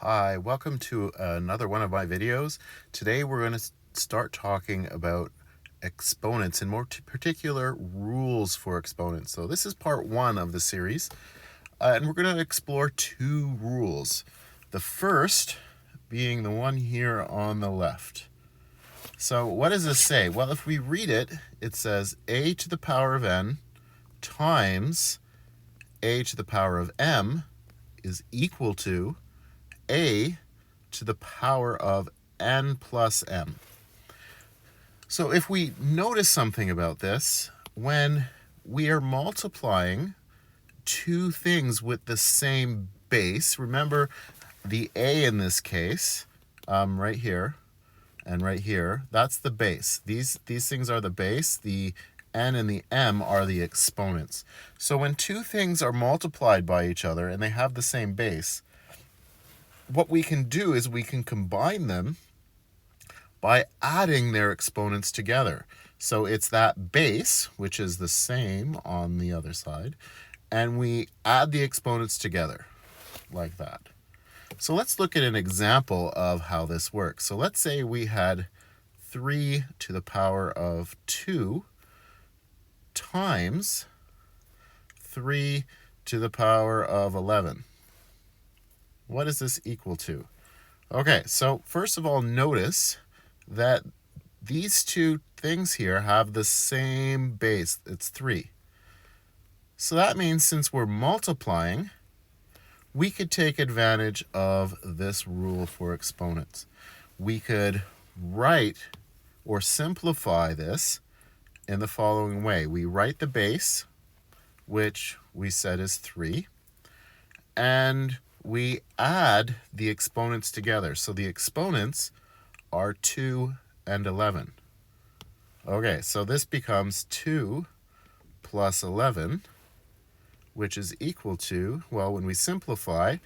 Hi, welcome to another one of my videos. Today we're going to start talking about exponents and more particular rules for exponents. So this is part one of the series, and we're going to explore two rules. The first being the one here on the left. So what does this say? Well, if we read it, it says a to the power of n times a to the power of m is equal to a to the power of n plus m. So if we notice something about this, when we are multiplying two things with the same base, remember the a in this case, right here and right here, that's the base. These things are the base. The n and the m are the exponents. So when two things are multiplied by each other and they have the same base, what we can do is we can combine them by adding their exponents together. So it's that base, which is the same on the other side, and we add the exponents together like that. So let's look at an example of how this works. So let's say we had 3 to the power of 2 times 3 to the power of 11. What is this equal to? Okay, so first of all, notice that these two things here have the same base. It's 3. So that means since we're multiplying, we could take advantage of this rule for exponents. We could write or simplify this in the following way. We write the base, which we said is 3, and we add the exponents together. So the exponents are 2 and 11. Okay, so this becomes 2 plus 11, which is equal to, well, when we simplify,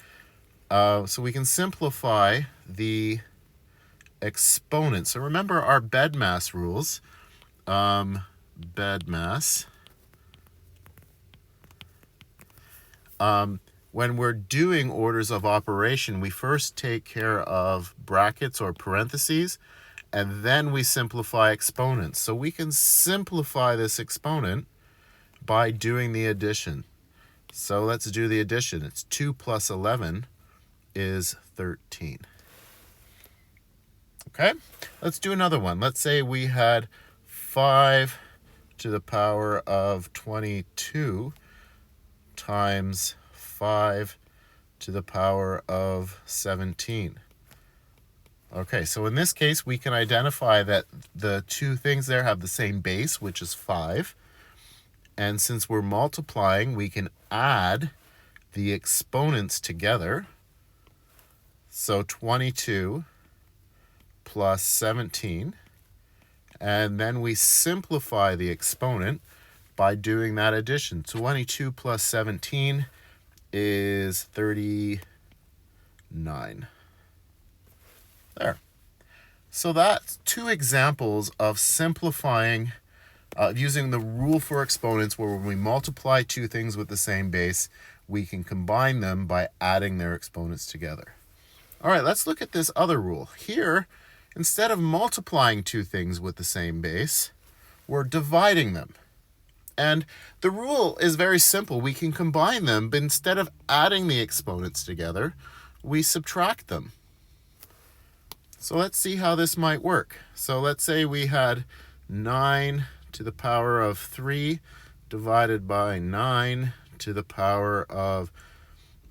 so we can simplify the exponents. So remember our BEDMAS rules. BEDMAS. When we're doing orders of operation, we first take care of brackets or parentheses, and then we simplify exponents. So we can simplify this exponent by doing the addition. So let's do the addition. It's 2 plus 11 is 13. Okay, let's do another one. Let's say we had 5 to the power of 22 times 5 to the power of 17. Okay, so in this case, we can identify that the two things there have the same base, which is 5. And since we're multiplying, we can add the exponents together. So 22 plus 17. And then we simplify the exponent by doing that addition. 22 plus 17 is 39. There. So that's two examples of simplifying using the rule for exponents, where when we multiply two things with the same base, we can combine them by adding their exponents together. All right, let's look at this other rule. Here, instead of multiplying two things with the same base, we're dividing them. And the rule is very simple. We can combine them, but instead of adding the exponents together, we subtract them. So let's see how this might work. So let's say we had 9 to the power of 3 divided by 9 to the power of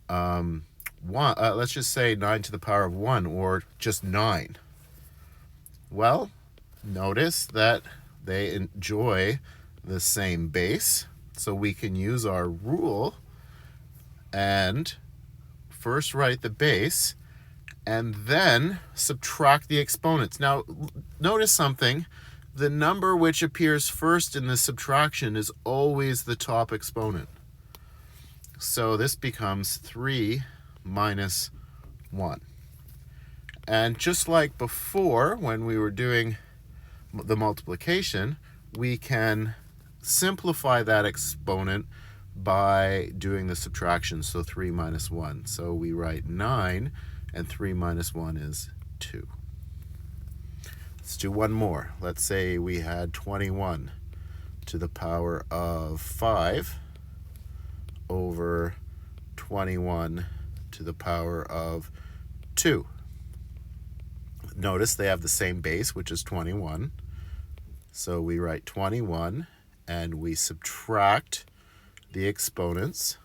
1. Let's just say 9 to the power of 1, or just 9. Well, notice that they enjoy the same base, so we can use our rule and first write the base and then subtract the exponents. Now, notice something. The number which appears first in the subtraction is always the top exponent. So this becomes 3 minus 1. And just like before, when we were doing the multiplication, we can simplify that exponent by doing the subtraction. So 3 minus 1. So we write 9 and 3 minus 1 is 2. Let's do one more. Let's say we had 21 to the power of 5 over 21 to the power of 2. Notice they have the same base, which is 21. So we write 21 and we subtract the exponents.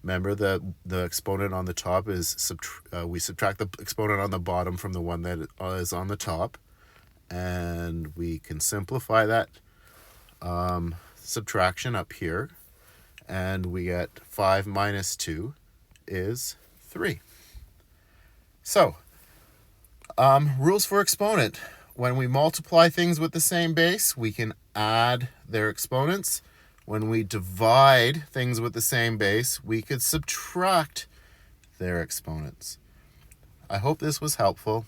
Remember the exponent on the top is, we subtract the exponent on the bottom from the one that is on the top. And we can simplify that subtraction up here. And we get 5 minus 2 is 3. So, rules for exponent. When we multiply things with the same base, we can add their exponents. When we divide things with the same base, we could subtract their exponents. I hope this was helpful.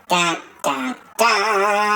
Da, da, da.